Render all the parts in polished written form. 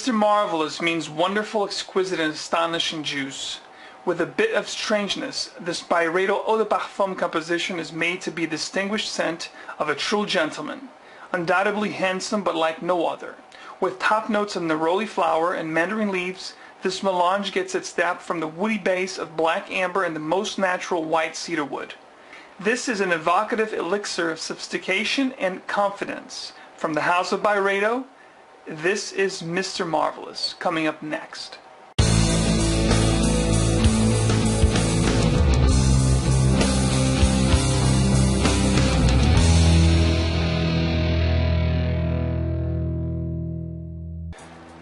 Mr. Marvelous means wonderful, exquisite, and astonishing juice. With a bit of strangeness, this Byredo Eau de Parfum composition is made to be a distinguished scent of a true gentleman. Undoubtedly handsome, but like no other. With top notes of neroli flower and mandarin leaves, this melange gets its depth from the woody base of black amber and the most natural white cedarwood. This is an evocative elixir of sophistication and confidence. From the house of Byredo, this is Mr. Marvelous, coming up next.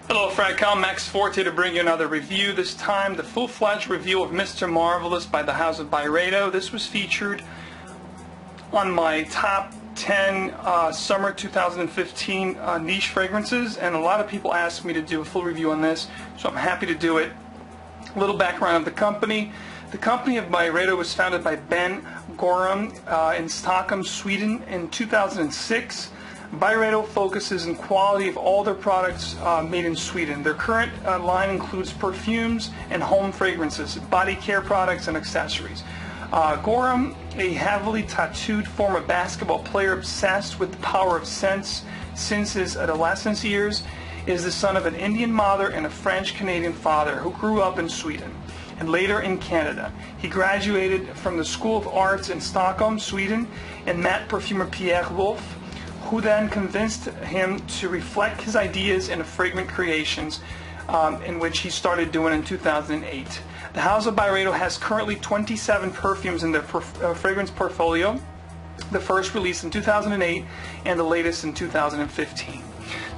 Hello Fragcom, Max Forte to bring you another review. This time the full-fledged review of Mr. Marvelous by the house of Byredo. This was featured on my top 10 summer 2015 niche fragrances, and a lot of people asked me to do a full review on this, so I'm happy to do it. A little background of the company. The company of Byredo was founded by Ben Gorham in Stockholm, Sweden in 2006. Byredo focuses on quality of all their products made in Sweden. Their current line includes perfumes and home fragrances, body care products, and accessories. Gorham, a heavily tattooed former basketball player obsessed with the power of scents since his adolescence years, is the son of an Indian mother and a French-Canadian father who grew up in Sweden and later in Canada. He graduated from the School of Arts in Stockholm, Sweden, and met perfumer Pierre Wolf, who then convinced him to reflect his ideas into fragrant creations, in which he started doing in 2008. The house of Byredo has currently 27 perfumes in their fragrance portfolio, the first released in 2008 and the latest in 2015.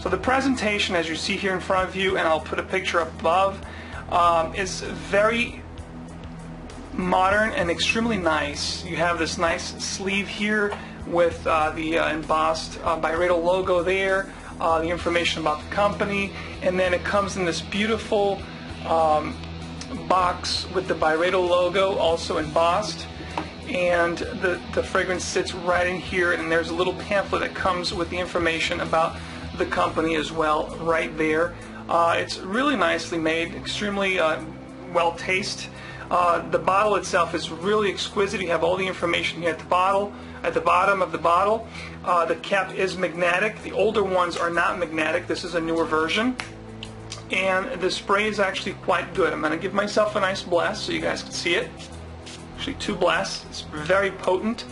So the presentation, as you see here in front of you, and I'll put a picture above, is very modern and extremely nice. You have this nice sleeve here with the embossed Byredo logo there, the information about the company, and then it comes in this beautiful box with the Byredo logo also embossed, and the fragrance sits right in here, and there's a little pamphlet that comes with the information about the company as well right there. It's really nicely made, extremely well tasted. The bottle itself is really exquisite. You have all the information here at the bottom of the bottle. The cap is magnetic. The older ones are not magnetic. This is a newer version. And the spray is actually quite good. I'm going to give myself a nice blast so you guys can see it. Actually 2 blasts. It's very potent.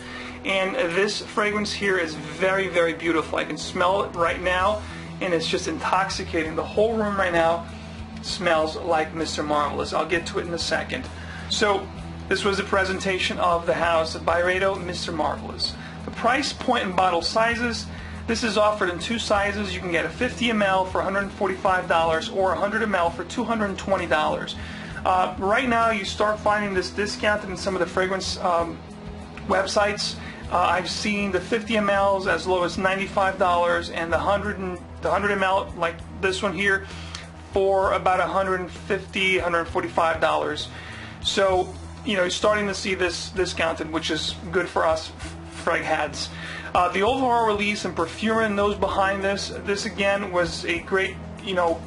And this fragrance here is very, very beautiful. I can smell it right now, and it's just intoxicating. The whole room right now smells like Mr. Marvelous. I'll get to it in a second. So this was a presentation of the house of Byredo, Mr. Marvelous. The price point and bottle sizes. This is offered in 2 sizes. You can get a 50 ml for $145 or 100 ml for $220. Right now you start finding this discounted in some of the fragrance websites. I've seen the 50 mLs as low as $95 and the 100 ml, like this one here, for about $150, $145. So, you know, you're starting to see this discounted, which is good for us frag heads. The overall release and perfumer and those behind this again was a great, you know,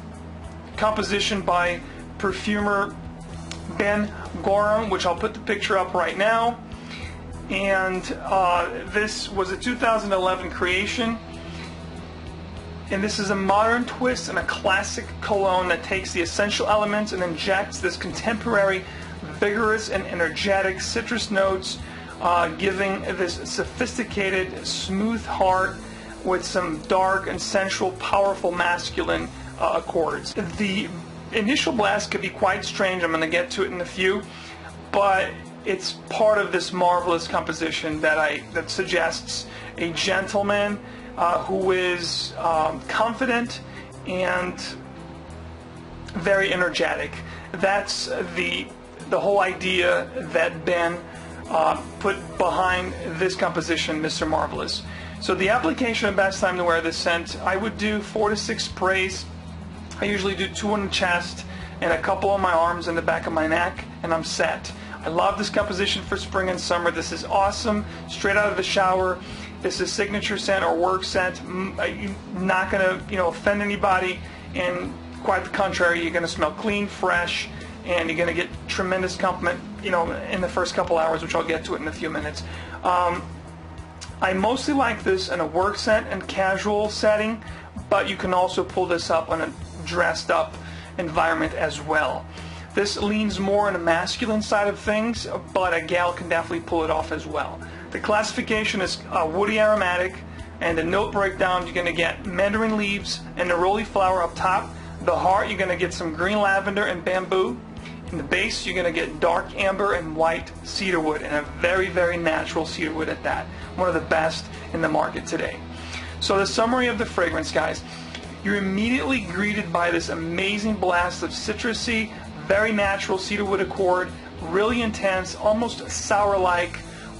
composition by perfumer Ben Gorham, which I'll put the picture up right now. And this was a 2011 creation. And this is a modern twist and a classic cologne that takes the essential elements and injects this contemporary, vigorous and energetic citrus notes, giving this sophisticated, smooth heart with some dark and sensual, powerful masculine accords. The initial blast could be quite strange. I'm going to get to it in a few, but it's part of this marvelous composition that suggests a gentleman who is confident and very energetic. That's the whole idea that Ben put behind this composition, Mr. Marvelous. So the application and best time to wear this scent, I would do 4 to 6 sprays. I usually do 2 on the chest and a couple on my arms and the back of my neck, and I'm set. I love this composition for spring and summer. This is awesome, straight out of the shower. This is signature scent or work scent. You're not going to, offend anybody, and quite the contrary. You're going to smell clean, fresh, and you're going to get tremendous compliment, in the first couple hours, which I'll get to it in a few minutes. I mostly like this in a work scent and casual setting, but you can also pull this up on a dressed up environment as well. This leans more on the masculine side of things, but a gal can definitely pull it off as well. The classification is woody aromatic, and the note breakdown, you're going to get mandarin leaves and neroli flower up top. The heart, you're going to get some green lavender and bamboo. In the base, you're going to get dark amber and white cedarwood, and a very, very natural cedarwood at that. One of the best in the market today. So the summary of the fragrance, guys. You're immediately greeted by this amazing blast of citrusy, very natural cedarwood accord, really intense, almost sour-like,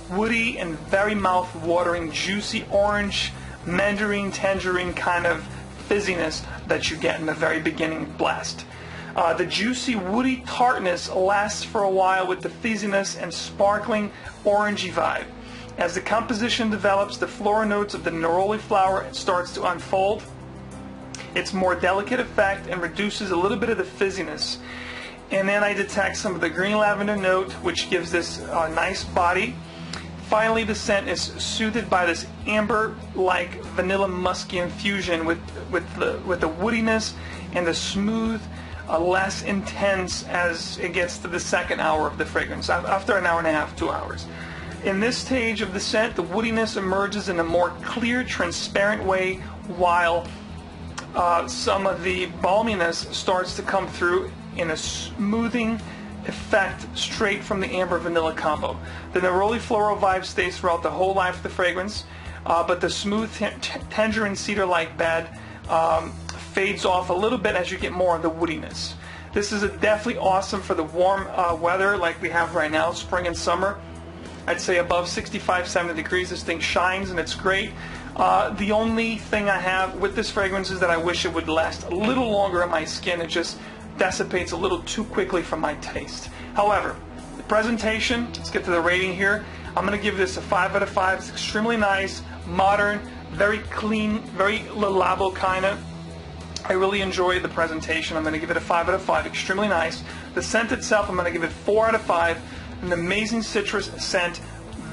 woody and very mouth-watering, juicy orange, mandarin, tangerine kind of fizziness that you get in the very beginning blast. The juicy woody tartness lasts for a while with the fizziness and sparkling orangey vibe. As the composition develops, the floral notes of the neroli flower starts to unfold. Its more delicate effect and reduces a little bit of the fizziness. And then I detect some of the green lavender note, which gives this nice body. Finally, the scent is soothed by this amber-like vanilla musky infusion with the woodiness and the smooth, less intense as it gets to the second hour of the fragrance, after an hour and a half, 2 hours. In this stage of the scent, the woodiness emerges in a more clear, transparent way, while some of the balminess starts to come through in a smoothing effect straight from the amber vanilla combo. The neroli floral vibe stays throughout the whole life of the fragrance, but the smooth tangerine-cedar like bed fades off a little bit as you get more of the woodiness. This is definitely awesome for the warm weather like we have right now, spring and summer. I'd say above 65, 70 degrees, this thing shines and it's great. The only thing I have with this fragrance is that I wish it would last a little longer on my skin. It just dissipates a little too quickly from my taste. However, the presentation, let's get to the rating here. I'm going to give this a 5 out of 5. It's extremely nice, modern, very clean, very Le Labo kind of. I really enjoyed the presentation. I'm going to give it a 5 out of 5. Extremely nice. The scent itself, I'm going to give it 4 out of 5. An amazing citrus scent,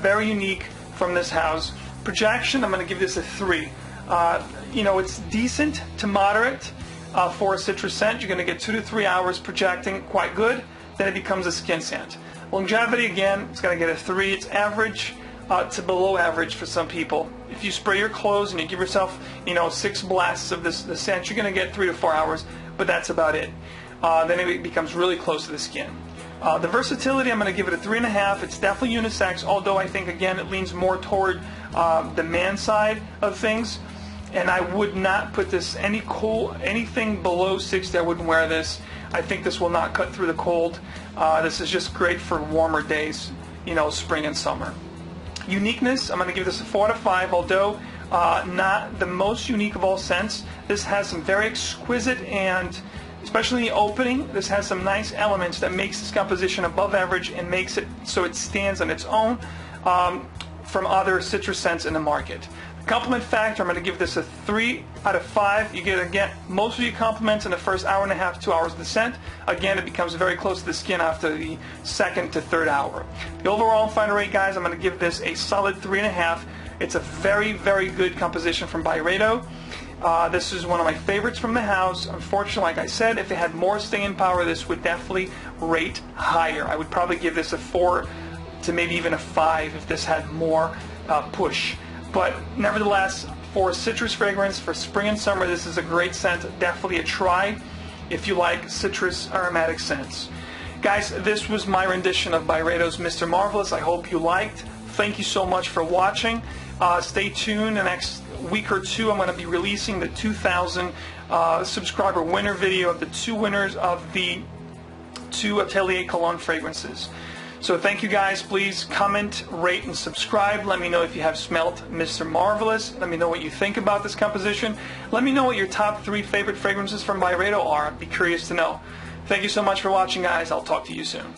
very unique from this house. Projection, I'm going to give this a 3. It's decent to moderate for a citrus scent. You're going to get 2 to 3 hours projecting, quite good. Then it becomes a skin scent. Longevity, again, it's going to get a 3. It's average to below average for some people. If you spray your clothes and you give yourself, 6 blasts of the scent, you're going to get 3 to 4 hours, but that's about it. Then it becomes really close to the skin. The versatility, I'm going to give it a 3.5. It's definitely unisex, although I think, again, it leans more toward the man side of things. And I would not put this anything below 60. I wouldn't wear this. I think this will not cut through the cold. This is just great for warmer days, spring and summer. Uniqueness, I'm going to give this a 4 out of 5, although not the most unique of all scents. This has some very exquisite and, especially in the opening, this has some nice elements that makes this composition above average and makes it so it stands on its own from other citrus scents in the market. Compliment factor, I'm going to give this a 3 out of 5. You get most of your compliments in the first hour and a half, 2 hours of the scent. Again, it becomes very close to the skin after the second to third hour. The overall final rate, guys, I'm going to give this a solid 3.5. It's a very, very good composition from Byredo. This is one of my favorites from the house. Unfortunately, like I said, if it had more staying power, this would definitely rate higher. I would probably give this a 4 to maybe even a 5 if this had more push. But nevertheless, for citrus fragrance, for spring and summer, this is a great scent. Definitely a try if you like citrus aromatic scents. Guys, this was my rendition of Byredo's Mr. Marvelous. I hope you liked. Thank you so much for watching. Stay tuned. The next week or two, I'm going to be releasing the 2,000 subscriber winner video of the 2 winners of the 2 Atelier Cologne fragrances. So thank you guys. Please comment, rate, and subscribe. Let me know if you have smelt Mr. Marvelous. Let me know what you think about this composition. Let me know what your top 3 favorite fragrances from Byredo are. I'd be curious to know. Thank you so much for watching, guys. I'll talk to you soon.